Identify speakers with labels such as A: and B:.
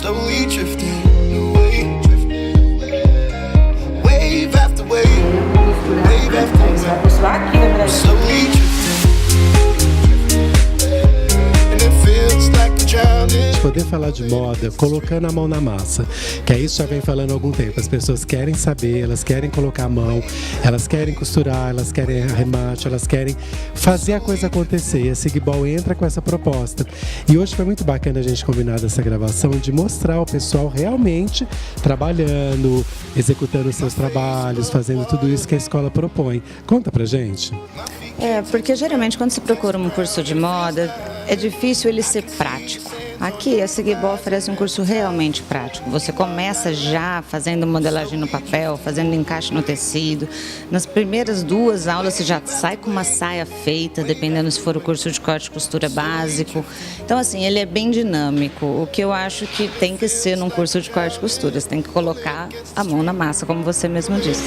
A: slowly drifting away, wave after wave, wave after wave, slowly drifting, and it feels like I'm drowning.
B: Poder falar de moda colocando a mão na massa, que é isso já vem falando há algum tempo. As pessoas querem saber, elas querem colocar a mão, elas querem costurar, elas querem arremate, elas querem fazer a coisa acontecer. E a Sigbol entra com essa proposta. E hoje foi muito bacana a gente combinar essa gravação de mostrar o pessoal realmente trabalhando, executando os seus trabalhos, fazendo tudo isso que a escola propõe. Conta pra gente.
C: Porque geralmente quando se procura um curso de moda, é difícil ele ser prático. Aqui a Sigbol oferece um curso realmente prático. Você começa já fazendo modelagem no papel, fazendo encaixe no tecido. Nas primeiras 2 aulas você já sai com uma saia feita, dependendo se for o curso de corte e costura básico. Então assim, ele é bem dinâmico. O que eu acho que tem que ser num curso de corte e costura, você tem que colocar a mão na massa, como você mesmo disse.